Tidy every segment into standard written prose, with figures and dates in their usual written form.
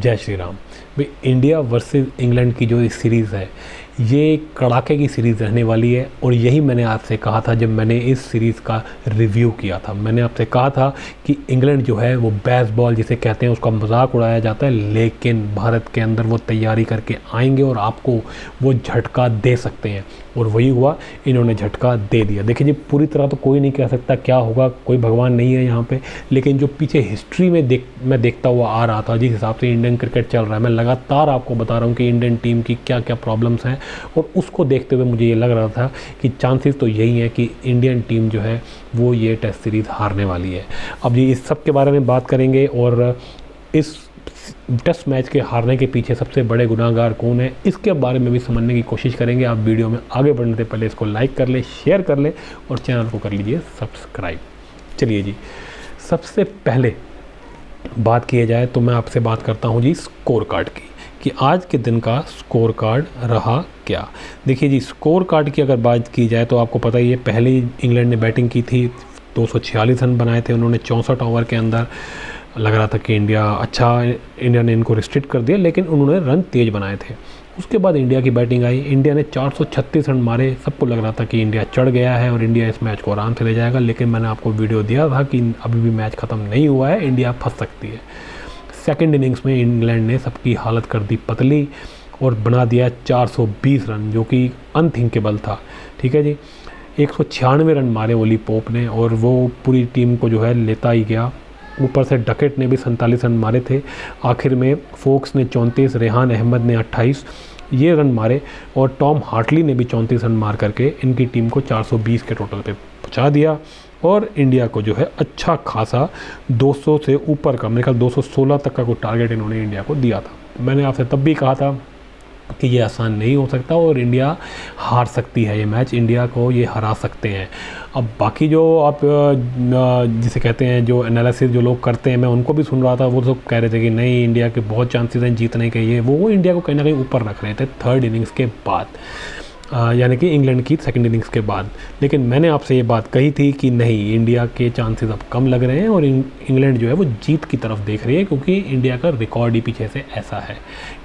जय श्री राम। भाई India versus England की जो ये सीरीज़ है ये कड़ाके की सीरीज़ रहने वाली है और यही मैंने आपसे कहा था जब मैंने इस सीरीज़ का रिव्यू किया था। मैंने आपसे कहा था कि इंग्लैंड जो है वो बेसबॉल जिसे कहते हैं उसका मजाक उड़ाया जाता है, लेकिन भारत के अंदर वो तैयारी करके आएंगे और आपको वो झटका दे सकते हैं और वही हुआ, इन्होंने झटका दे दिया। देखिए जी, पूरी तरह तो कोई नहीं कह सकता क्या होगा, कोई भगवान नहीं है यहाँ पे, लेकिन जो पीछे हिस्ट्री में मैं देखता हुआ आ रहा था जिस हिसाब से इंडियन क्रिकेट चल रहा है, मैं लगातार आपको बता रहा हूँ कि इंडियन टीम की क्या क्या प्रॉब्लम्स हैं और उसको देखते हुए मुझे ये लग रहा था कि चांसेस तो यही है कि इंडियन टीम जो है वो ये टेस्ट सीरीज़ हारने वाली है। अब ये इस सब के बारे में बात करेंगे और इस टेस्ट मैच के हारने के पीछे सबसे बड़े गुनाहगार कौन है इसके बारे में भी समझने की कोशिश करेंगे। आप वीडियो में आगे बढ़ने से पहले इसको लाइक कर ले, शेयर कर ले और चैनल को कर लीजिए सब्सक्राइब। चलिए जी, सबसे पहले बात किया जाए तो मैं आपसे बात करता हूँ जी स्कोर कार्ड की कि आज के दिन का स्कोर कार्ड रहा क्या। देखिए जी, स्कोर कार्ड की अगर बात की जाए तो आपको पता ही है पहले ही इंग्लैंड ने बैटिंग की थी, 246 रन बनाए थे उन्होंने 64 ओवर के अंदर। लग रहा था कि इंडिया ने इनको रिस्ट्रिक्ट कर दिया, लेकिन उन्होंने रन तेज़ बनाए थे। उसके बाद इंडिया की बैटिंग आई, इंडिया ने 436 रन मारे। सबको लग रहा था कि इंडिया चढ़ गया है और इंडिया इस मैच को आराम से ले जाएगा, लेकिन मैंने आपको वीडियो दिया था कि अभी भी मैच ख़त्म नहीं हुआ है, इंडिया फंस सकती है। सेकंड इनिंग्स में इंग्लैंड ने सबकी हालत कर दी पतली और बना दिया 420 रन, जो कि अनथिंकेबल था। ठीक है जी, 196 रन मारे ओली पोप ने और वो पूरी टीम को जो है लेता ही गया। ऊपर से डकेट ने भी 47 रन मारे थे। आखिर में फोक्स ने 34, रेहान अहमद ने 28 ये रन मारे और टॉम हार्टली ने भी 34 रन मार करके इनकी टीम को 420 के टोटल पे पहुंचा दिया और इंडिया को जो है अच्छा खासा 200 से ऊपर का, मेरे ख्याल 216 तक का कोई टारगेट इन्होंने इंडिया को दिया था। मैंने आपसे तब भी कहा था कि ये आसान नहीं हो सकता और इंडिया हार सकती है, ये मैच इंडिया को ये हरा सकते हैं। अब बाकी जो आप जिसे कहते हैं जो एनालिसिस जो लोग करते हैं, मैं उनको भी सुन रहा था, वो सब कह रहे थे कि नहीं इंडिया के बहुत चांसेस हैं जीतने के, ये वो इंडिया को कहीं ना कहीं ऊपर रख रहे थे थर्ड इनिंग्स के बाद, यानी कि इंग्लैंड की सेकंड इनिंग्स के बाद। लेकिन मैंने आपसे ये बात कही थी कि नहीं, इंडिया के चांसेस अब कम लग रहे हैं और इंग्लैंड जो है वो जीत की तरफ देख रही है, क्योंकि इंडिया का रिकॉर्ड ही पीछे से ऐसा है।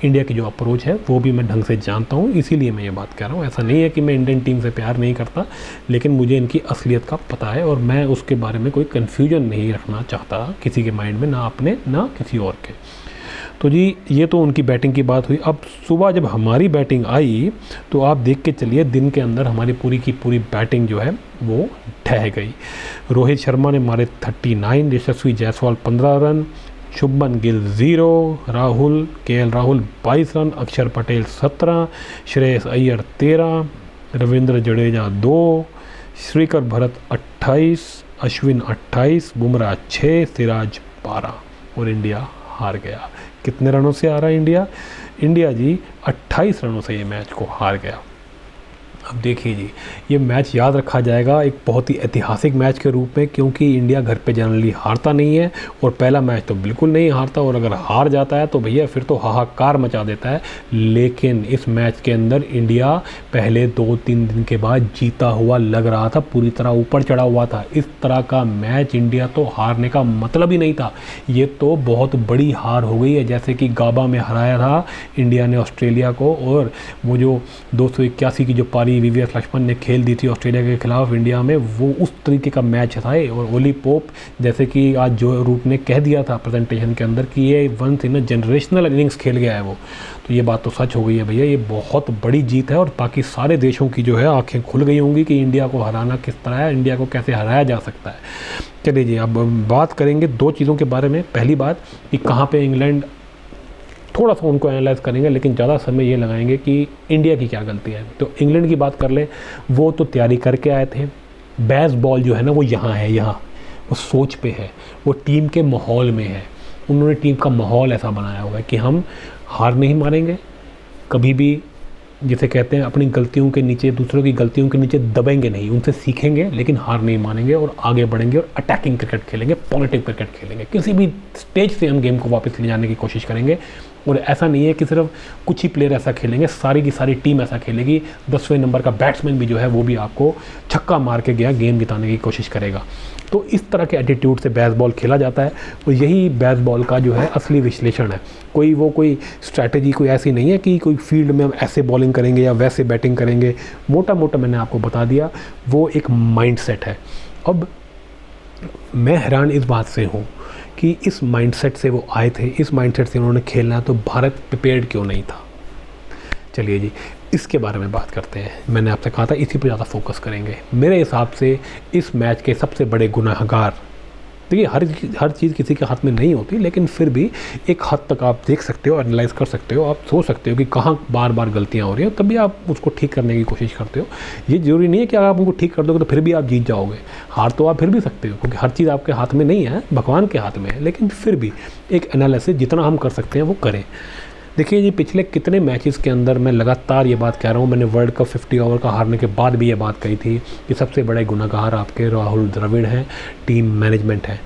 इंडिया की जो अप्रोच है वो भी मैं ढंग से जानता हूँ, इसीलिए मैं ये बात कह रहा हूँ। ऐसा नहीं है कि मैं इंडियन टीम से प्यार नहीं करता, लेकिन मुझे इनकी असलियत का पता है और मैं उसके बारे में कोई कन्फ्यूजन नहीं रखना चाहता किसी के माइंड में, ना अपने ना किसी और के। तो जी, ये तो उनकी बैटिंग की बात हुई। अब सुबह जब हमारी बैटिंग आई तो आप देख के चलिए दिन के अंदर हमारी पूरी की पूरी बैटिंग जो है वो ढह गई। रोहित शर्मा ने मारे 39, Yashasvi Jaiswal 15 run, Shubman Gill 0, KL Rahul 22 run, Axar Patel 17, Shreyas Iyer 13, Ravindra Jadeja 2, Shrikar Bharat 28, Ashwin 28, Bumrah 6, Siraj 12 और इंडिया हार गया। कितने रनों से हारा इंडिया जी 28 रनों से ये मैच को हार गया। अब देखिए जी, ये मैच याद रखा जाएगा एक बहुत ही ऐतिहासिक मैच के रूप में, क्योंकि इंडिया घर पे जनरली हारता नहीं है और पहला मैच तो बिल्कुल नहीं हारता, और अगर हार जाता है तो भैया फिर तो हाहाकार मचा देता है। लेकिन इस मैच के अंदर इंडिया पहले 2-3 दिन के बाद जीता हुआ लग रहा था, पूरी तरह ऊपर चढ़ा हुआ था। इस तरह का मैच इंडिया तो हारने का मतलब ही नहीं था, ये तो बहुत बड़ी हार हो गई है। जैसे कि गाबा में हराया था इंडिया ने ऑस्ट्रेलिया को, और वो जो 281 की जो पारी वीवीएस लक्ष्मण ने खेल दी थी ऑस्ट्रेलिया के खिलाफ इंडिया में, वो उस तरीके का मैच था। और ओली पोप, जैसे कि आज जो रूट ने कह दिया था प्रेजेंटेशन के अंदर कि ये once in a generational innings खेल गया है वो, तो ये बात तो सच हो गई है भैया, ये बहुत बड़ी जीत है। और बाकी सारे देशों की जो है आंखें खुल गई होंगी कि इंडिया को हराना किस तरह है, इंडिया को कैसे हराया जा सकता है। चलिए जी, अब बात करेंगे दो चीज़ों के बारे में। पहली बात कि कहाँ पे इंग्लैंड, थोड़ा सा उनको एनालाइज करेंगे, लेकिन ज़्यादा समय ये लगाएंगे कि इंडिया की क्या गलती है। तो इंग्लैंड की बात कर ले, वो तो तैयारी करके आए थे। बेसबॉल जो है ना वो यहाँ है, यहाँ वो सोच पे है, वो टीम के माहौल में है। उन्होंने टीम का माहौल ऐसा बनाया हुआ है कि हम हार नहीं मानेंगे कभी भी, जिसे कहते हैं अपनी गलतियों के नीचे, दूसरों की गलतियों के नीचे दबेंगे नहीं, उनसे सीखेंगे लेकिन हार नहीं मानेंगे और आगे बढ़ेंगे और अटैकिंग क्रिकेट खेलेंगे, पॉजिटिव क्रिकेट खेलेंगे। किसी भी स्टेज से हम गेम को वापस ले जाने की कोशिश करेंगे, और ऐसा नहीं है कि सिर्फ कुछ ही प्लेयर ऐसा खेलेंगे, सारी की सारी टीम ऐसा खेलेगी। 10वें नंबर का बैट्समैन भी जो है वो भी आपको छक्का मार के गया गेम जिताने की कोशिश करेगा। तो इस तरह के एटीट्यूड से बेसबॉल खेला जाता है और यही बेसबॉल का जो है असली विश्लेषण है। कोई स्ट्रैटेजी कोई ऐसी नहीं है कि कोई फील्ड में हम ऐसे बॉलिंग करेंगे या वैसे बैटिंग करेंगे। मोटा मोटा मैंने आपको बता दिया, वो एक माइंडसेट है। अब मैं हैरान इस बात से हूँ कि इस माइंडसेट से वो आए थे, इस माइंडसेट से उन्होंने खेलना, तो भारत प्रिपेयर्ड क्यों नहीं था। चलिए जी, इसके बारे में बात करते हैं। मैंने आपसे कहा था इसी पर ज़्यादा फोकस करेंगे। मेरे हिसाब से इस मैच के सबसे बड़े गुनाहगार, देखिए हर चीज़ किसी के हाथ में नहीं होती, लेकिन फिर भी एक हद तक आप देख सकते हो, एनालाइज कर सकते हो, आप सोच सकते हो कि कहाँ बार बार गलतियाँ हो रही हैं, तभी आप उसको ठीक करने की कोशिश करते हो। ये ज़रूरी नहीं है कि अगर आप उनको ठीक कर दोगे तो फिर भी आप जीत जाओगे। हार तो आप फिर भी सकते हो, क्योंकि हर चीज़ आपके हाथ में नहीं है, भगवान के हाथ में है। लेकिन फिर भी एक एनालिसिस जितना हम कर सकते हैं वो करें। देखिए जी, पिछले कितने मैचेस के अंदर मैं लगातार ये बात कह रहा हूँ। मैंने वर्ल्ड कप 50 ओवर का हारने के बाद भी ये बात कही थी कि सबसे बड़े गुनाहगार आपके राहुल द्रविड़ हैं, टीम मैनेजमेंट है।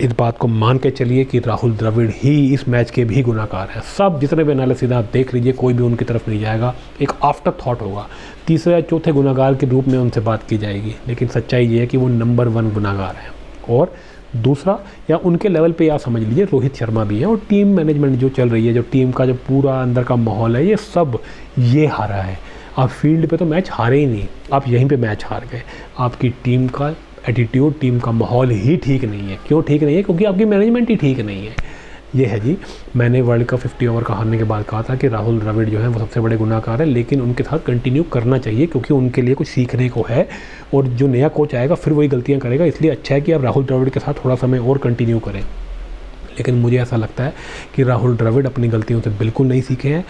इस बात को मान के चलिए कि राहुल द्रविड़ ही इस मैच के भी गुनाहगार हैं। सब जितने भी एनालिसिस आप देख लीजिए, कोई भी उनकी तरफ नहीं जाएगा, एक आफ्टर थॉट होगा, तीसरे या चौथे गुनाहगार के रूप में उनसे बात की जाएगी। लेकिन सच्चाई ये है कि वो नंबर 1 गुनाहगार हैं। और दूसरा, या उनके लेवल पे आप समझ लीजिए रोहित शर्मा भी है, और टीम मैनेजमेंट जो चल रही है, जो टीम का जो पूरा अंदर का माहौल है, ये सब ये हारा है। आप फील्ड पे तो मैच हारे ही नहीं, आप यहीं पे मैच हार गए। आपकी टीम का एटीट्यूड, टीम का माहौल ही ठीक नहीं है। क्यों ठीक नहीं है? क्योंकि आपकी मैनेजमेंट ही ठीक नहीं है। ये है जी, मैंने वर्ल्ड कप 50 ओवर का हारने के बाद कहा था कि राहुल द्रविड़ जो है वो सबसे बड़े गुनाहगार है, लेकिन उनके साथ कंटिन्यू करना चाहिए क्योंकि उनके लिए कुछ सीखने को है। और जो नया कोच आएगा फिर वही गलतियां करेगा, इसलिए अच्छा है कि आप राहुल द्रविड़ के साथ थोड़ा समय और कंटिन्यू करें। लेकिन मुझे ऐसा लगता है कि राहुल द्रविड़ अपनी गलतियों से बिल्कुल नहीं सीखे हैं।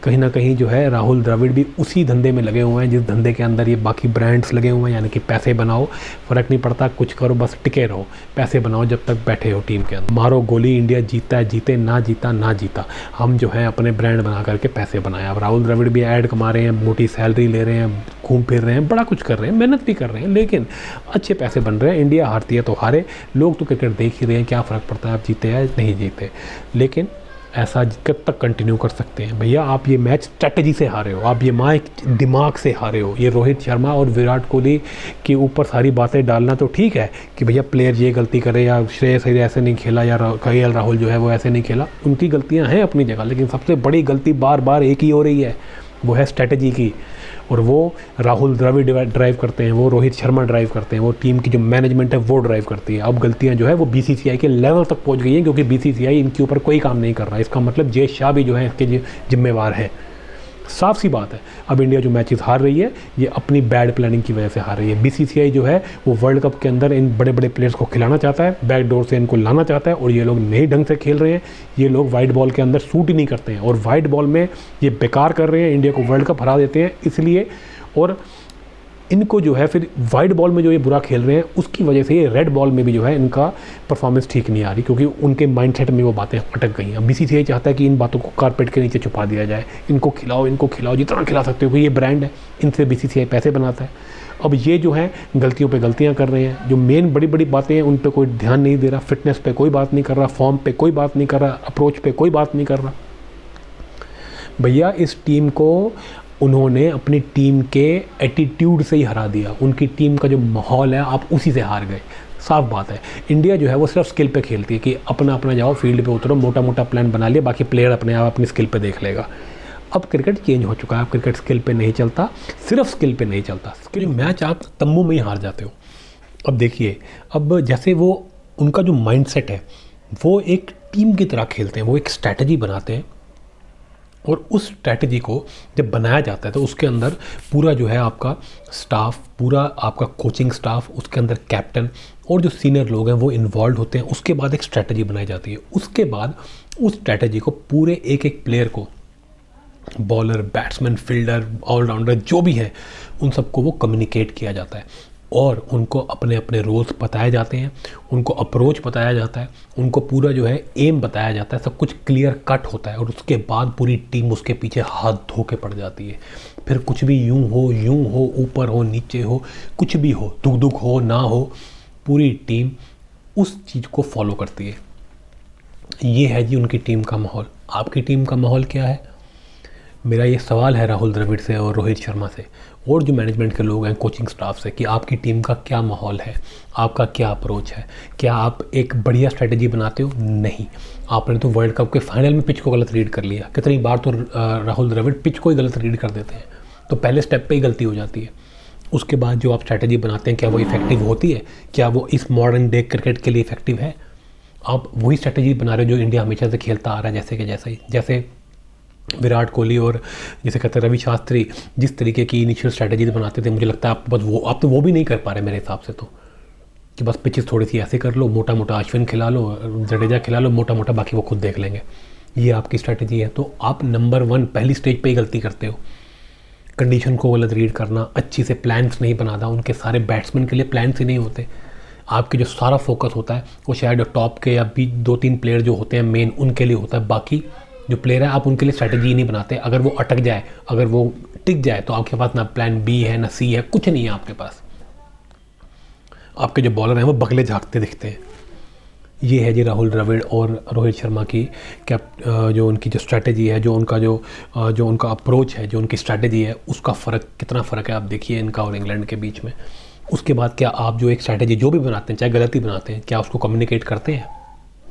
कहीं ना कहीं जो है राहुल द्रविड़ भी उसी धंधे में लगे हुए हैं जिस धंधे के अंदर ये बाकी ब्रांड्स लगे हुए हैं, यानी कि पैसे बनाओ, फ़र्क नहीं पड़ता, कुछ करो, बस टिके रहो, पैसे बनाओ जब तक बैठे हो टीम के अंदर। मारो गोली, इंडिया जीतता है जीते, ना जीता ना जीता, हम जो है अपने ब्रांड बना करके पैसे बनाए। अब राहुल द्रविड़ भी ऐड कमा रहे हैं, मोटी सैलरी ले रहे हैं, घूम फिर रहे हैं, बड़ा कुछ कर रहे हैं, मेहनत भी कर रहे हैं, लेकिन अच्छे पैसे बन रहे हैं। इंडिया हारती है तो हारे, लोग तो क्रिकेट देख ही रहे हैं, क्या फ़र्क पड़ता है आप जीते या नहीं जीते। लेकिन ऐसा कब तक कंटिन्यू कर सकते हैं भैया? आप ये मैच स्ट्रैटेजी से हारे हो, आप ये मैच दिमाग से हारे हो। ये रोहित शर्मा और विराट कोहली के ऊपर सारी बातें डालना तो ठीक है कि भैया प्लेयर ये गलती करे, या श्रेयस अय्यर ऐसे नहीं खेला, या केएल राहुल जो है वो ऐसे नहीं खेला, उनकी गलतियां हैं अपनी जगह, लेकिन सबसे बड़ी गलती बार बार एक ही हो रही है, वो है स्ट्रैटेजी की। और वो राहुल द्रविड़ ड्राइव करते हैं, वो रोहित शर्मा ड्राइव करते हैं, वो टीम की जो मैनेजमेंट है वो ड्राइव करती है। अब गलतियां जो है वो बीसीसीआई के लेवल तक पहुंच गई हैं, क्योंकि बीसीसीआई इनके ऊपर कोई काम नहीं कर रहा है। इसका मतलब जय शाह भी जो है इसके जिम्मेवार हैं। साफ सी बात है, अब इंडिया जो मैचेस हार रही है ये अपनी बैड प्लानिंग की वजह से हार रही है। बीसीसीआई जो है वो वर्ल्ड कप के अंदर इन बड़े बड़े प्लेयर्स को खिलाना चाहता है, बैक डोर से इनको लाना चाहता है, और ये लोग नए ढंग से खेल रहे हैं। ये लोग वाइट बॉल के अंदर सूट ही नहीं करते हैं, और वाइट बॉल में ये बेकार कर रहे हैं, इंडिया को वर्ल्ड कप हरा देते हैं इसलिए। और इनको जो है फिर वाइट बॉल में जो ये बुरा खेल रहे हैं उसकी वजह से ये रेड बॉल में भी जो है इनका परफॉर्मेंस ठीक नहीं आ रही, क्योंकि उनके माइंडसेट में वो बातें अटक गई हैं। अब बीसीसीआई चाहता है कि इन बातों को कारपेट के नीचे छुपा दिया जाए, इनको खिलाओ जितना खिला सकते हो, क्योंकि ये ब्रांड है, इनसे बीसीसीआई पैसे बनाता है। अब ये जो है गलतियों पे गलतियां कर रहे हैं, जो मेन बड़ी बड़ी बातें हैं उन पे कोई ध्यान नहीं दे रहा, फिटनेस पे कोई बात नहीं कर रहा, फॉर्म पे कोई बात नहीं कर रहा, अप्रोच पे कोई बात नहीं कर रहा। भैया इस टीम को उन्होंने अपनी टीम के एटीट्यूड से ही हरा दिया। उनकी टीम का जो माहौल है आप उसी से हार गए। साफ बात है, इंडिया जो है वो सिर्फ स्किल पे खेलती है कि अपना अपना जाओ फील्ड पे उतरो, मोटा मोटा प्लान बना लिया, बाकी प्लेयर अपने आप अपनी स्किल पे देख लेगा। अब क्रिकेट चेंज हो चुका है, अब क्रिकेट स्किल पे नहीं चलता, सिर्फ स्किल पे नहीं चलता, स्किल मैच आप तंबू में ही हार जाते हो। अब देखिए, अब जैसे वो उनका जो माइंडसेट है वो एक टीम की तरह खेलते हैं, वो एक स्ट्रैटेजी बनाते हैं, और उस स्ट्रैटेजी को जब बनाया जाता है तो उसके अंदर पूरा जो है आपका स्टाफ, पूरा आपका कोचिंग स्टाफ, उसके अंदर कैप्टन और जो सीनियर लोग हैं वो इन्वॉल्व होते हैं। उसके बाद एक स्ट्रैटेजी बनाई जाती है, उसके बाद उस स्ट्रैटेजी को पूरे एक एक प्लेयर को, बॉलर, बैट्समैन, फील्डर, ऑलराउंडर जो भी है, उन सबको वो कम्युनिकेट किया जाता है और उनको अपने अपने रोल्स बताए जाते हैं, उनको अप्रोच बताया जाता है, उनको पूरा जो है एम बताया जाता है, सब कुछ क्लियर कट होता है। और उसके बाद पूरी टीम उसके पीछे हाथ धो के पड़ जाती है। फिर कुछ भी यूं हो, ऊपर हो, नीचे हो, कुछ भी हो, दुख हो ना हो, पूरी टीम उस चीज़ को फॉलो करती है। ये है जी उनकी टीम का माहौल। आपकी टीम का माहौल क्या है? मेरा ये सवाल है राहुल द्रविड़ से और रोहित शर्मा से और जो मैनेजमेंट के लोग हैं, कोचिंग स्टाफ से, कि आपकी टीम का क्या माहौल है, आपका क्या अप्रोच है? क्या आप एक बढ़िया स्ट्रेटजी बनाते हो? नहीं, आपने तो वर्ल्ड कप के फाइनल में पिच को गलत रीड कर लिया। कितनी बार तो राहुल द्रविड़ पिच को ही गलत रीड कर देते हैं, तो पहले स्टेप पे ही गलती हो जाती है। उसके बाद जो आप स्ट्रैटेजी बनाते हैं, क्या वो इफेक्टिव होती है? क्या वो इस मॉडर्न डे क्रिकेट के लिए इफेक्टिव है? आप वही स्ट्रैटेजी बना रहे हो जो इंडिया हमेशा से खेलता आ रहा है, जैसे कि जैसे विराट कोहली और जैसे कहते हैं रवि शास्त्री जिस तरीके की इनिशियल स्ट्रैटेजी बनाते थे, मुझे लगता है आप तो वो भी नहीं कर पा रहे मेरे हिसाब से, तो कि बस पिचेस थोड़ी सी ऐसे कर लो, मोटा मोटा अश्विन खिला लो, जडेजा खिला लो, मोटा मोटा बाकी वो खुद देख लेंगे, ये आपकी स्ट्रैटेजी है। तो आप नंबर 1 पहली स्टेज पे ही गलती करते हो। कंडीशन को गलत रीड करना, अच्छी से प्लान्स नहीं बनाना, उनके सारे बैट्समैन के लिए प्लान्स ही नहीं होते। आपके जो सारा फोकस होता है वो शायद टॉप के या भी 2-3 प्लेयर जो होते हैं मेन, उनके लिए होता है। बाकी जो प्लेयर है आप उनके लिए स्ट्रैटेजी नहीं बनाते। अगर वो अटक जाए, अगर वो टिक जाए, तो आपके पास ना प्लान बी है ना सी है, कुछ नहीं है आपके पास। आपके जो बॉलर हैं वो बगले झाँकते दिखते हैं। ये है जी राहुल द्रविड़ और रोहित शर्मा की जो उनकी जो स्ट्रैटेजी है, जो उनका अप्रोच है, जो उनकी स्ट्रैटेजी है, उसका फ़र्क, कितना फ़र्क है आप देखिए इनका और इंग्लैंड के बीच में। उसके बाद क्या आप जो एक स्ट्रैटेजी जो भी बनाते हैं, चाहे गलती बनाते हैं, क्या उसको कम्युनिकेट करते हैं?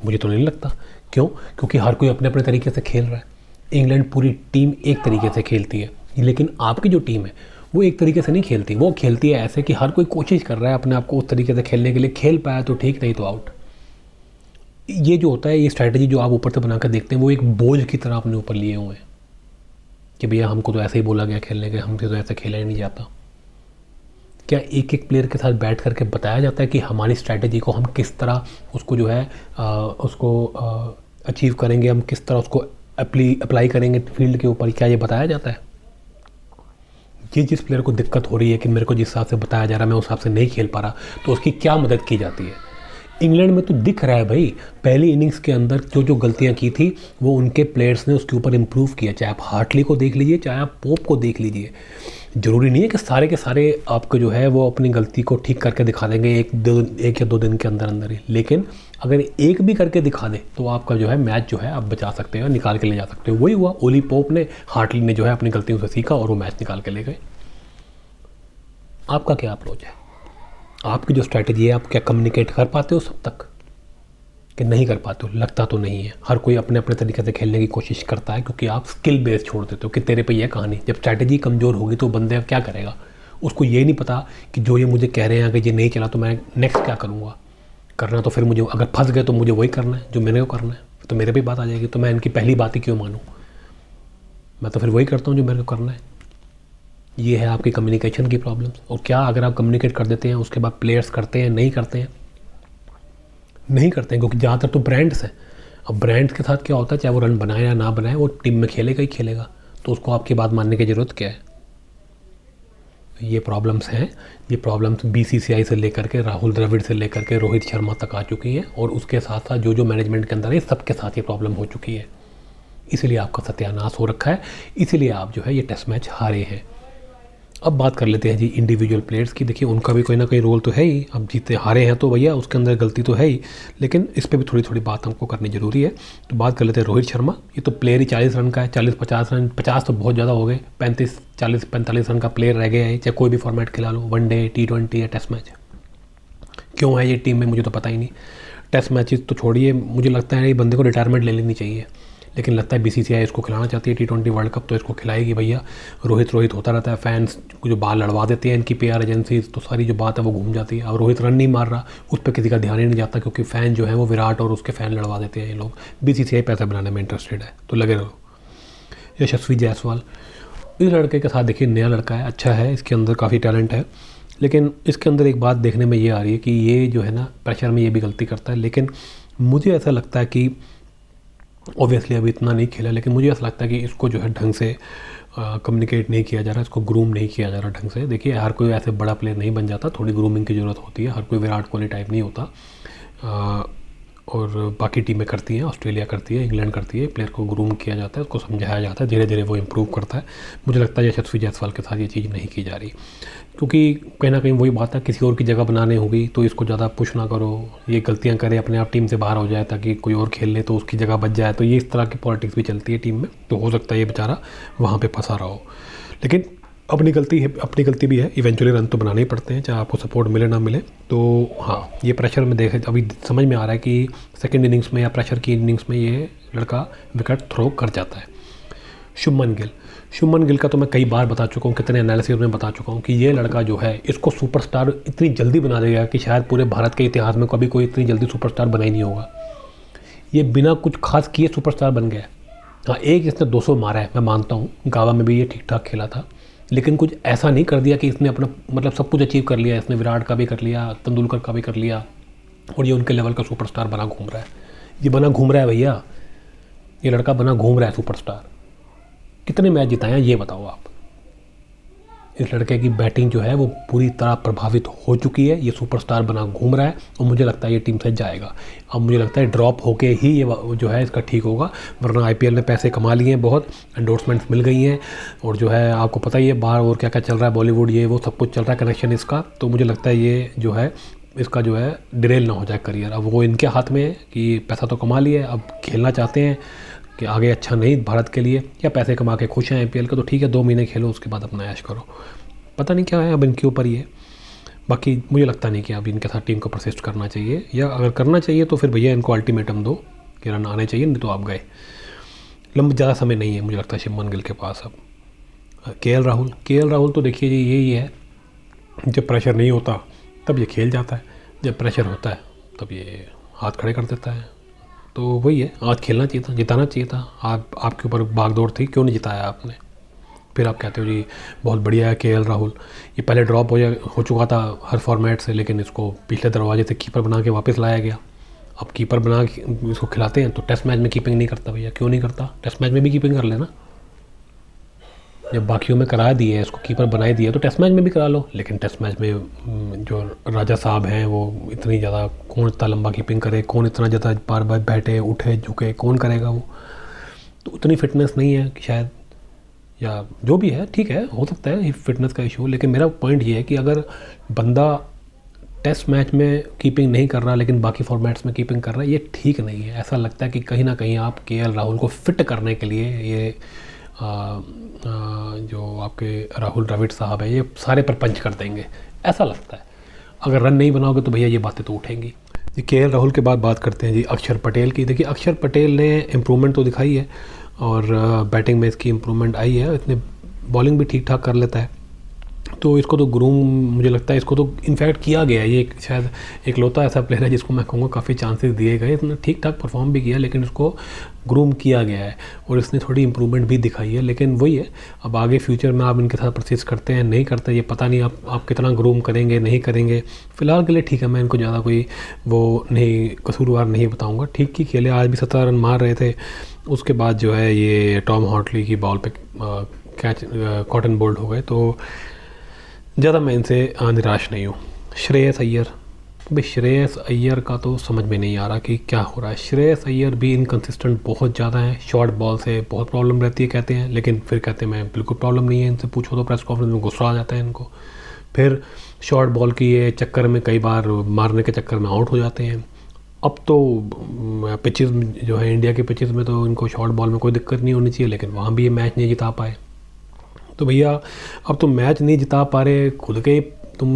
मुझे तो नहीं लगता। क्यों? क्योंकि हर कोई अपने अपने तरीके से खेल रहा है। इंग्लैंड पूरी टीम एक तरीके से खेलती है, लेकिन आपकी जो टीम है वो एक तरीके से नहीं खेलती। वो खेलती है ऐसे कि हर कोई कोशिश कर रहा है अपने आप को उस तरीके से खेलने के लिए, खेल पाया तो ठीक, नहीं तो आउट। ये जो होता है, ये स्ट्रैटेजी जो आप ऊपर से बनाकर देखते हैं, वो एक बोझ की तरह अपने ऊपर लिए हुए हैं कि भैया हमको तो ऐसे ही बोला गया खेलने के, हमसे तो ऐसे खेला ही नहीं जाता। क्या एक एक प्लेयर के साथ बैठ करके बताया जाता है कि हमारी स्ट्रैटेजी को हम किस तरह उसको जो है अचीव करेंगे, हम किस तरह उसको अप्लाई करेंगे फील्ड के ऊपर? क्या ये बताया जाता है? ये जिस प्लेयर को दिक्कत हो रही है कि मेरे को जिस हिसाब से बताया जा रहा है मैं उस हिसाब से नहीं खेल पा रहा, तो उसकी क्या मदद की जाती है? इंग्लैंड में तो दिख रहा है भाई, पहली इनिंग्स के अंदर जो गलतियां की थी वो उनके प्लेयर्स ने उसके ऊपर इम्प्रूव किया। चाहे आप हार्टली को देख लीजिए, चाहे आप पोप को देख लीजिए। ज़रूरी नहीं है कि सारे के सारे आपको जो है वो अपनी गलती को ठीक करके दिखा देंगे एक या दो दिन के अंदर अंदर ही, लेकिन अगर एक भी करके दिखा दे तो आपका जो है मैच जो है आप बचा सकते हो, निकाल के ले जा सकते हो। वही हुआ, ओली पोप ने, हार्टली ने जो है अपनी गलतियों से सीखा और वो मैच निकाल के ले गए। आपका क्या अप्रोच है? आपकी जो स्ट्रैटेजी है, आप क्या कम्युनिकेट कर पाते हो सब तक कि नहीं कर पाते हो? लगता तो नहीं है। हर कोई अपने अपने तरीके से खेलने की कोशिश करता है, क्योंकि आप स्किल बेस छोड़ देते हो कि तेरे पे ये कहानी। जब स्ट्रैटेजी कमज़ोर होगी तो बंदे क्या करेगा? उसको ये नहीं पता कि जो ये मुझे कह रहे हैं अगर ये नहीं चला तो मैं नेक्स्ट क्या करूँगा। करना तो फिर मुझे, अगर फंस गए तो मुझे वही करना है जो मेरे को करना है, तो मेरे पे बात आ जाएगी। तो मैं इनकी पहली बात ही क्यों मानूँ? मैं तो फिर वही करता हूँ जो मेरे को करना है। ये है आपकी कम्युनिकेशन की प्रॉब्लम्स। और क्या अगर आप कम्युनिकेट कर देते हैं उसके बाद प्लेयर्स करते हैं? नहीं करते हैं, नहीं करते हैं, क्योंकि ज़्यादातर तो ब्रांड्स हैं। अब ब्रांड्स के साथ क्या होता है, चाहे वो रन बनाए या ना बनाए, वो टीम में खेलेगा ही खेलेगा, तो उसको आपकी बात मानने की ज़रूरत क्या है? ये प्रॉब्लम्स हैं। ये प्रॉब्लम्स बीसीसीआई से लेकर के, राहुल द्रविड़ से लेकर के रोहित शर्मा तक आ चुकी हैं, और उसके साथ साथ जो मैनेजमेंट के अंदर है सबके साथ ये प्रॉब्लम हो चुकी है। इसीलिए आपका सत्यानाश हो रखा है, इसीलिए आप जो है ये टेस्ट मैच हारे हैं। अब बात कर लेते हैं जी इंडिविजुअल प्लेयर्स की। देखिए उनका भी कोई ना कोई रोल तो है ही। अब जीते हारे हैं तो भैया उसके अंदर गलती तो है ही, लेकिन इस पर भी थोड़ी थोड़ी बात हमको करनी ज़रूरी है। तो बात कर लेते हैं रोहित शर्मा। ये तो प्लेयर ही 40 रन का है, 40-50 रन, 50 तो बहुत ज़्यादा हो गए, 35-40-45 रन का प्लेयर रह गया है, चाहे कोई भी फॉर्मेट खिला लो, वनडे, T20 या टेस्ट मैच। क्यों है ये टीम में मुझे तो पता ही नहीं। टेस्ट मैचेस तो छोड़िए, मुझे लगता है ये बंदे को रिटायरमेंट ले लेनी चाहिए, लेकिन लगता है बीसीसीआई इसको खिलाना चाहती है T20 वर्ल्ड कप, तो इसको खिलाएगी भैया। रोहित होता रहता है, फैंस जो बाल लड़वा देते हैं इनकी PR एजेंसीज, तो सारी जो बात है वो घूम जाती है। और रोहित रन नहीं मार रहा, उस पर किसी का ध्यान ही नहीं जाता, क्योंकि फ़ैन जो है वो विराट और उसके फ़ैन लड़वा देते हैं ये लोग। बीसीसीआई पैसा बनाने में इंटरेस्टेड है, तो लगे रहो। यशस्वी जायसवाल, इस लड़के के साथ देखिए नया लड़का है, अच्छा है, इसके अंदर काफ़ी टैलेंट है, लेकिन इसके अंदर एक बात देखने में ये आ रही है कि ये जो है ना प्रेशर में ये भी गलती करता है। लेकिन मुझे ऐसा लगता है कि ऑब्वियसली अभी इतना नहीं खेला, लेकिन मुझे ऐसा लगता है कि इसको जो है ढंग से कम्युनिकेट नहीं किया जा रहा, इसको ग्रूम नहीं किया जा रहा ढंग से। देखिए हर कोई ऐसे बड़ा प्लेयर नहीं बन जाता, थोड़ी ग्रूमिंग की ज़रूरत होती है, हर कोई विराट कोहली टाइप नहीं होता। और बाकी टीमें करती हैं, ऑस्ट्रेलिया करती है, इंग्लैंड करती है। प्लेयर को ग्रूम किया जाता है, उसको समझाया जाता है, धीरे धीरे वो इम्प्रूव करता है। मुझे लगता है यशस्वी जायसवाल के साथ ये चीज़ नहीं की जा रही, क्योंकि कहीं ना कहीं वही बात है, किसी और की जगह बनाने होगी तो इसको ज़्यादा पुश ना करो, ये गलतियां करे, अपने आप टीम से बाहर हो जाए ताकि कोई और खेल ले तो उसकी जगह बच जाए। तो ये इस तरह की पॉलिटिक्स भी चलती है टीम में, तो हो सकता है ये बेचारा वहाँ पर फंसा रहा हो। लेकिन अपनी गलती है, अपनी गलती भी है, इवेंचुअली रन तो बनाने ही पड़ते हैं, चाहे आपको सपोर्ट मिले ना मिले। तो हाँ, ये प्रेशर में देखे अभी समझ में आ रहा है कि सेकंड इनिंग्स में या प्रेशर की इनिंग्स में ये लड़का विकेट थ्रो कर जाता है। शुभमन गिल का तो मैं कई बार बता चुका हूँ, कितने एनालिसिस में बता चुका हूँ कि ये लड़का जो है, इसको सुपरस्टार इतनी जल्दी बना देगा कि शायद पूरे भारत के इतिहास में कभी कोई इतनी जल्दी सुपरस्टार बना ही नहीं होगा। ये बिना कुछ खास किए सुपरस्टार बन गया। हाँ, एक इसने 200 मारा है, मैं मानता हूँ, गावा में भी ये ठीक ठाक खेला था, लेकिन कुछ ऐसा नहीं कर दिया कि इसने अपना मतलब सब कुछ अचीव कर लिया। इसने विराट का भी कर लिया, तेंदुलकर का भी कर लिया, और ये उनके लेवल का सुपरस्टार बना घूम रहा है। ये बना घूम रहा है भैया, ये लड़का बना घूम रहा है सुपरस्टार। कितने मैच जिताए हैं ये बताओ आप। इस लड़के की बैटिंग जो है वो पूरी तरह प्रभावित हो चुकी है, ये सुपरस्टार बना घूम रहा है, और मुझे लगता है ये टीम से जाएगा। अब मुझे लगता है ड्रॉप होके ही ये जो है इसका ठीक होगा, वरना आईपीएल ने पैसे कमा लिए हैं, बहुत एंडोर्समेंट्स मिल गई हैं, और जो है आपको पता ही है बाहर और क्या क्या चल रहा है, बॉलीवुड ये वो सब कुछ चल रहा है कनेक्शन इसका। तो मुझे लगता है ये जो है इसका जो है डिरेल ना हो जाए करियर। अब वो इनके हाथ में है कि पैसा तो कमा लिया है, अब खेलना चाहते हैं कि आगे अच्छा नहीं भारत के लिए, या पैसे कमा के खुश हैं आईपीएल का, तो ठीक है 2 महीने खेलो, उसके बाद अपना ऐश करो। पता नहीं क्या है अब इनके ऊपर ही है। बाकी मुझे लगता नहीं कि अब इनके साथ टीम को परसिस्ट करना चाहिए, या अगर करना चाहिए तो फिर भैया इनको अल्टीमेटम दो कि रन आने चाहिए, नहीं तो आप गए। ज़्यादा समय नहीं है मुझे लगता है शुभमन गिल के पास। अब केएल राहुल तो देखिए जी यही है, जब प्रेशर नहीं होता तब ये खेल जाता है, जब प्रेशर होता है तब ये हाथ खड़े कर देता है। तो वही है, आज खेलना चाहिए था, जिताना चाहिए था। आपके ऊपर भागदौड़ थी, क्यों नहीं जिताया आपने? फिर आप कहते हो जी बहुत बढ़िया है केएल राहुल, ये पहले ड्रॉप हो चुका था हर फॉर्मेट से, लेकिन इसको पिछले दरवाजे से कीपर बना के वापस लाया गया। अब कीपर बना के इसको खिलाते हैं तो टेस्ट मैच में कीपिंग नहीं करता भैया, क्यों नहीं करता? टेस्ट मैच में भी कीपिंग कर लेना। जब बाकियों में करा दिए, इसको कीपर बना ही दिया, तो टेस्ट मैच में भी करा लो। लेकिन टेस्ट मैच में जो राजा साहब हैं वो इतनी ज़्यादा, कौन इतना लंबा कीपिंग करे, कौन इतना ज़्यादा बार बार बैठे उठे झुके, कौन करेगा वो? तो उतनी फिटनेस नहीं है कि शायद, या जो भी है ठीक है, हो सकता है फिटनेस का इशू। लेकिन मेरा पॉइंट ये है कि अगर बंदा टेस्ट मैच में कीपिंग नहीं कर रहा लेकिन बाकी फॉर्मेट्स में कीपिंग कर रहा है, ये ठीक नहीं है। ऐसा लगता है कि कहीं ना कहीं आप केएल राहुल को फिट करने के लिए ये जो आपके राहुल द्रविड़ साहब है ये सारे परपंच कर देंगे, ऐसा लगता है। अगर रन नहीं बनाओगे तो भैया ये बातें तो उठेंगी। जी, केएल राहुल के बाद बात करते हैं जी अक्षर पटेल की। देखिए अक्षर पटेल ने इम्प्रूवमेंट तो दिखाई है, और बैटिंग में इसकी इम्प्रूवमेंट आई है, इतने बॉलिंग भी ठीक ठाक कर लेता है। तो इसको तो ग्रूम, मुझे लगता है इसको तो इनफैक्ट किया गया है। ये शायद एकलौता ऐसा प्लेयर है जिसको मैं कहूँगा काफ़ी चांसेस दिए गए, इसने ठीक ठाक परफॉर्म भी किया, लेकिन इसको ग्रूम किया गया है और इसने थोड़ी इंप्रूवमेंट भी दिखाई है। लेकिन वही है, अब आगे फ्यूचर में आप इनके साथ परचेज करते हैं नहीं करते, ये पता नहीं आप कितना ग्रूम करेंगे नहीं करेंगे। फ़िलहाल के लिए ठीक है, मैं इनको ज़्यादा कोई वो नहीं कसूरवार नहीं बताऊँगा। ठीक ही खेले, आज भी 17 रन मार रहे थे। उसके बाद जो है ये टॉम हॉटली की बॉल पे कैच कॉटन बोल्ड हो गए, तो ज़्यादा मैं इनसे निराश नहीं हूँ। श्रेयस अय्यर, भाई श्रेयस अय्यर का तो समझ में नहीं आ रहा कि क्या हो रहा है। श्रेयस अय्यर भी इनकन्सिस्टेंट बहुत ज़्यादा है, शॉर्ट बॉल से बहुत प्रॉब्लम रहती है कहते हैं, लेकिन फिर कहते हैं मैं बिल्कुल प्रॉब्लम नहीं है, इनसे पूछो तो प्रेस कॉन्फ्रेंस में गुस्सा आ जाता है इनको। फिर शॉर्ट बॉल की ये चक्कर में कई बार मारने के चक्कर में आउट हो जाते हैं। अब तो पिचेस जो है इंडिया के पिचेस में तो इनको शॉर्ट बॉल में कोई दिक्कत नहीं होनी चाहिए, लेकिन वहाँ भी ये मैच नहीं जिता पाए। तो भैया अब तुम मैच नहीं जिता पा रहे, खुद के तुम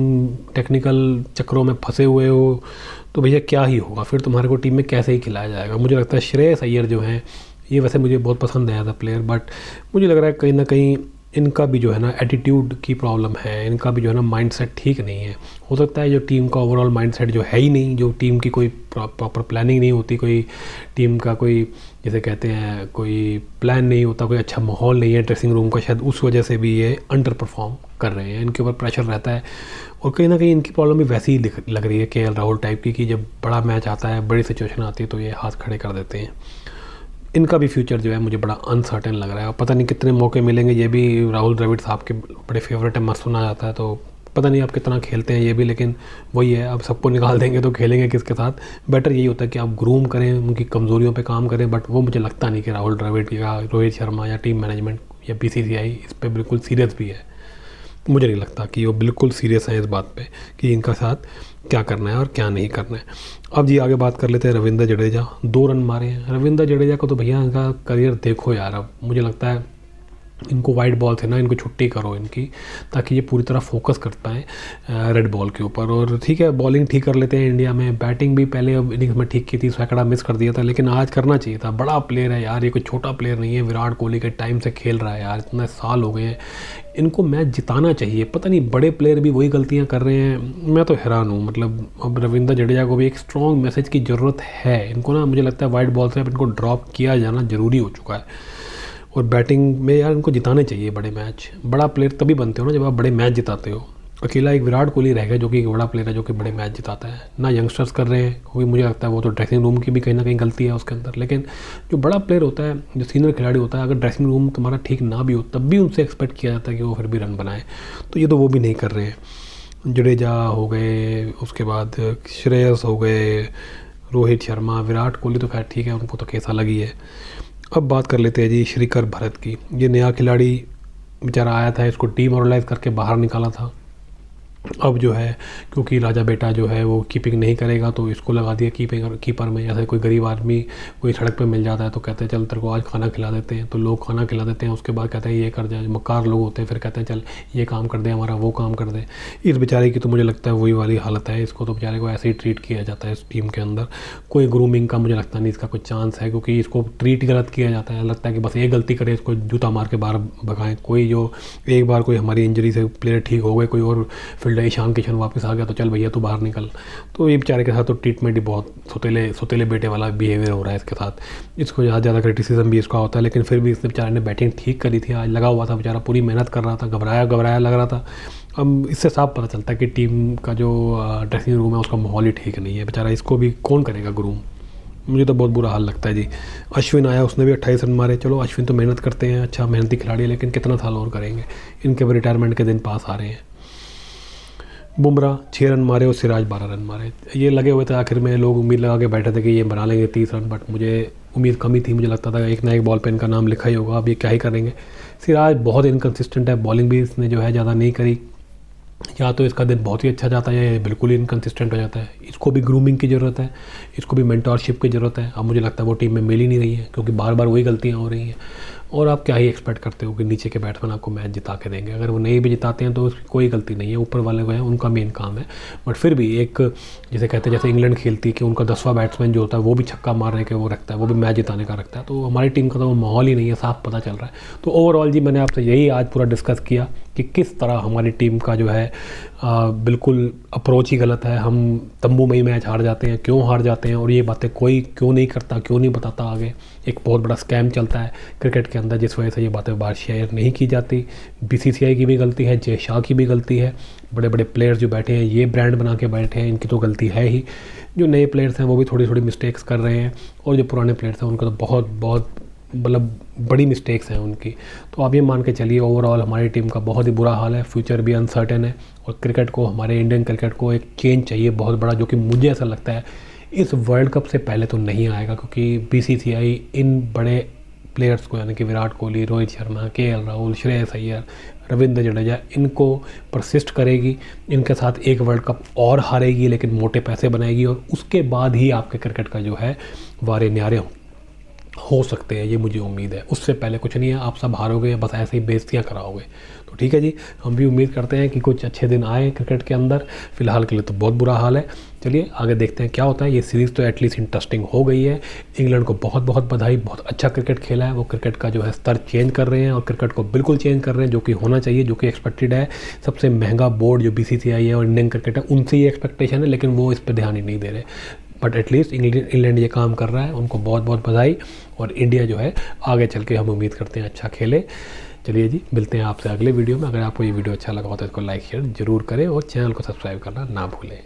टेक्निकल चक्रों में फंसे हुए हो, तो भैया क्या ही होगा फिर, तुम्हारे को टीम में कैसे ही खिलाया जाएगा। मुझे लगता है श्रेयस अय्यर जो हैं, ये वैसे मुझे बहुत पसंद आया था प्लेयर, बट मुझे लग रहा है कहीं ना कहीं इनका भी जो है ना एटीट्यूड की प्रॉब्लम है, इनका भी जो है ना माइंडसेट ठीक नहीं है। हो सकता है जो टीम का ओवरऑल माइंडसेट जो है ही नहीं, जो टीम की कोई प्रॉपर प्लानिंग नहीं होती, कोई टीम का कोई जैसे कहते हैं कोई प्लान नहीं होता, कोई अच्छा माहौल नहीं है ड्रेसिंग रूम का, शायद उस वजह से भी ये अंडर परफॉर्म कर रहे हैं, इनके ऊपर प्रेशर रहता है। और कहीं ना कहीं इनकी प्रॉब्लम भी वैसी ही लग रही है केएल राहुल टाइप की, कि जब बड़ा मैच आता है, बड़ी सिचुएशन आती है तो ये हाथ खड़े कर देते हैं। इनका भी फ्यूचर जो है मुझे बड़ा अनसर्टेन लग रहा है, और पता नहीं कितने मौके मिलेंगे। ये भी राहुल द्रविड़ साहब के बड़े फेवरेट है, मस्त सुना जाता है, तो पता नहीं आप कितना खेलते हैं ये भी, लेकिन वही है, अब सबको निकाल देंगे तो खेलेंगे किसके साथ। बेटर यही होता है कि आप ग्रूम करें, उनकी कमज़ोरियों पे काम करें, बट वो मुझे लगता नहीं कि राहुल द्रविड़ या रोहित शर्मा या टीम मैनेजमेंट या BCCI इस पर बिल्कुल सीरियस भी है। मुझे नहीं लगता कि वो बिल्कुल सीरियस है इस बात पे कि इनका साथ क्या करना है और क्या नहीं करना है। अब जी आगे बात कर लेते हैं रविंद्र जडेजा। 2 रन मारे हैं रविंद्र जडेजा को, तो भैया इनका करियर देखो यार। अब मुझे लगता है इनको वाइट बॉल से ना इनको छुट्टी करो इनकी, ताकि ये पूरी तरह फोकस कर पाएँ रेड बॉल के ऊपर। और ठीक है, बॉलिंग ठीक कर लेते हैं इंडिया में, बैटिंग भी पहले इनिंग्स में ठीक की थी, सैकड़ा मिस कर दिया था, लेकिन आज करना चाहिए था। बड़ा प्लेयर है यार, ये कोई छोटा प्लेयर नहीं है, विराट कोहली के टाइम से खेल रहा है यार, इतने साल हो गए हैं, इनको मैच जिताना चाहिए। पता नहीं बड़े प्लेयर भी वही गलतियां कर रहे हैं, मैं तो हैरान हूँ। मतलब अब रविंद्र जडेजा को भी एक स्ट्रॉन्ग मैसेज की ज़रूरत है इनको ना, मुझे लगता है वाइट बॉल से अब इनको ड्रॉप किया जाना ज़रूरी हो चुका है। और बैटिंग में यार इनको जिताने चाहिए बड़े मैच। बड़ा प्लेयर तभी बनते हो ना जब आप बड़े मैच जिताते हो। अकेला एक विराट कोहली रह गया जो कि एक बड़ा प्लेयर है जो कि बड़े मैच जिताता है ना। यंगस्टर्स कर रहे हैं, क्योंकि मुझे लगता है वो तो ड्रेसिंग रूम की भी कहीं ना कहीं गलती है उसके अंदर। लेकिन जो बड़ा प्लेयर होता है, जो सीनियर खिलाड़ी होता है, अगर ड्रेसिंग रूम तुम्हारा ठीक ना भी हो तब भी उनसे एक्सपेक्ट किया जाता है कि वो फिर भी रन बनाए। तो ये तो वो भी नहीं कर रहे हैं। जडेजा हो गए, उसके बाद श्रेयस हो गए, रोहित शर्मा, विराट कोहली तो खैर ठीक है, उनको तो केस अलग ही है। अब बात कर लेते हैं जी श्रीकर भरत की। ये नया खिलाड़ी बेचारा आया था, इसको डीमोरलाइज करके बाहर निकाला था। अब जो है क्योंकि राजा बेटा जो है वो कीपिंग नहीं करेगा तो इसको लगा दिया कीपर में। ऐसे कोई गरीब आदमी कोई सड़क पे मिल जाता है तो कहते हैं चल तेरे को आज खाना खिला देते हैं, तो लोग खाना खिला देते हैं। उसके बाद कहते हैं ये कर जाए, मक्कार लोग होते हैं, फिर कहते हैं चल ये काम कर दे हमारा, वो काम कर दे। इस बेचारे की तो मुझे लगता है वही वाली हालत है, इसको तो बेचारे को ऐसे ही ट्रीट किया जाता है इस टीम के अंदर। कोई ग्रूमिंग का मुझे लगता नहीं इसका कोई चांस है, क्योंकि इसको ट्रीट गलत किया जाता है। लगता है कि बस ये गलती करे इसको जूता मार के बाहर भगाएं। कोई जो एक बार कोई हमारी इंजरी से प्लेयर ठीक हो गए, कोई और फील्डर ईशान किशन वापस आ गया तो चल भैया तू बाहर निकल। तो ये बेचारे के साथ तो ट्रीटमेंट ही बहुत सुतेले बेटे वाला बिहेवियर हो रहा है इसके साथ। इसको ज़्यादा क्रिटिसिज्म भी इसका होता है, लेकिन फिर भी इस बेचारे ने बैटिंग ठीक करी थी। आज लगा हुआ था बेचारा, पूरी मेहनत कर रहा था, घबराया लग रहा था। अब इससे साफ पता चलता है कि टीम का जो ड्रेसिंग रूम है उसका माहौल ही ठीक नहीं है। बेचारा इसको भी कौन करेगा ग्रूम। मुझे तो बहुत बुरा हाल लगता है जी। अश्विन आया, उसने भी 28 रन मारे। चलो अश्विन तो मेहनत करते हैं, अच्छा मेहनती खिलाड़ी है, लेकिन कितना साल और करेंगे, इनके भी रिटायरमेंट के दिन पास आ रहे हैं। बुमराह 6 रन मारे और सिराज 12 रन मारे। ये लगे हुए थे, आखिर में लोग उम्मीद लगा के बैठे थे कि ये बना लेंगे 30 रन, बट मुझे उम्मीद कम ही थी। मुझे लगता था एक ना एक बॉल पे इनका नाम लिखा ही होगा। अब ये क्या ही करेंगे। सिराज बहुत इनकन्सिस्टेंट है, बॉलिंग भी इसने जो है ज़्यादा नहीं करी। या तो इसका दिन बहुत ही अच्छा जाता है या बिल्कुल ही इनकन्सिस्टेंट हो जाता है। इसको भी ग्रूमिंग की ज़रूरत है, इसको भी मेंटरशिप की ज़रूरत है। अब मुझे लगता है वो टीम में मिल ही नहीं रही है, क्योंकि बार बार वही गलतियाँ हो रही हैं। और आप क्या ही एक्सपेक्ट करते हो कि नीचे के बैट्समैन आपको मैच जिता के देंगे। अगर वो नहीं भी जिताते हैं तो उसकी कोई गलती नहीं है, ऊपर वाले को है, उनका मेन काम है। बट फिर भी एक जैसे कहते हैं, जैसे इंग्लैंड खेलती है कि उनका 10वां बैट्समैन जो होता है वो भी छक्का मारने के वो रखता है, वो भी मैच जिताने का रखता है। तो हमारी टीम का तो वो माहौल ही नहीं है, साफ पता चल रहा है। तो ओवरऑल जी मैंने आपसे यही आज पूरा डिस्कस किया कि किस तरह हमारी टीम का जो है बिल्कुल अप्रोच ही गलत है। हम तंबू में ही मैच हार जाते हैं, क्यों हार जाते हैं, और ये बातें कोई क्यों नहीं करता, क्यों नहीं बताता आगे। एक बहुत बड़ा स्कैम चलता है क्रिकेट के अंदर, जिस वजह से ये बातें बाहर शेयर नहीं की जाती। BCCI की भी गलती है, जय शाह की भी गलती है। बड़े बड़े प्लेयर्स जो बैठे हैं, ये ब्रांड बना के बैठे हैं, इनकी तो गलती है ही। जो नए प्लेयर्स हैं वो भी थोड़ी थोड़ी मिस्टेक्स कर रहे हैं, और जो पुराने प्लेयर्स हैं उनका तो बहुत मतलब बड़ी मिस्टेक्स हैं उनकी। तो आप ये मान के चलिए ओवरऑल हमारी टीम का बहुत ही बुरा हाल है, फ्यूचर भी अनसर्टेन है। और क्रिकेट को, हमारे इंडियन क्रिकेट को एक चेंज चाहिए बहुत बड़ा, जो कि मुझे ऐसा लगता है इस वर्ल्ड कप से पहले तो नहीं आएगा, क्योंकि BCCI इन बड़े प्लेयर्स को, यानी कि विराट कोहली, रोहित शर्मा, KL राहुल, श्रेयस अय्यर, रविंद्र जडेजा, इनको परसिस्ट करेगी। इनके साथ एक वर्ल्ड कप और हारेगी, लेकिन मोटे पैसे बनाएगी, और उसके बाद ही आपके क्रिकेट का जो है वारे न्यारे हो सकते हैं, ये मुझे उम्मीद है। उससे पहले कुछ नहीं है, आप सब हारोगे, बस ऐसे ही बेइज्जतियाँ कराओगे। तो ठीक है जी, हम भी उम्मीद करते हैं कि कुछ अच्छे दिन आए क्रिकेट के अंदर। फिलहाल के लिए तो बहुत बुरा हाल है। चलिए आगे देखते हैं क्या होता है। ये सीरीज़ तो एटलीस्ट इंटरेस्टिंग हो गई है। इंग्लैंड को बहुत बहुत बधाई, बहुत अच्छा क्रिकेट खेला है। वो क्रिकेट का जो है स्तर चेंज कर रहे हैं, और क्रिकेट को बिल्कुल चेंज कर रहे हैं, जो कि होना चाहिए, जो कि एक्सपेक्टेड है। सबसे महंगा बोर्ड जो BCCI है और इंडियन क्रिकेट है, उनसे ये एक्सपेक्टेशन है, लेकिन वो इस पर ध्यान ही नहीं दे रहे। बट एटलीस्ट इंग्लैंड ये काम कर रहा है, उनको बहुत बहुत बधाई। और इंडिया जो है आगे चल के हम उम्मीद करते हैं अच्छा खेले। चलिए जी, मिलते हैं आपसे अगले वीडियो में। अगर आपको ये वीडियो अच्छा लगा हो तो इसको लाइक शेयर जरूर करें, और चैनल को सब्सक्राइब करना ना भूलें।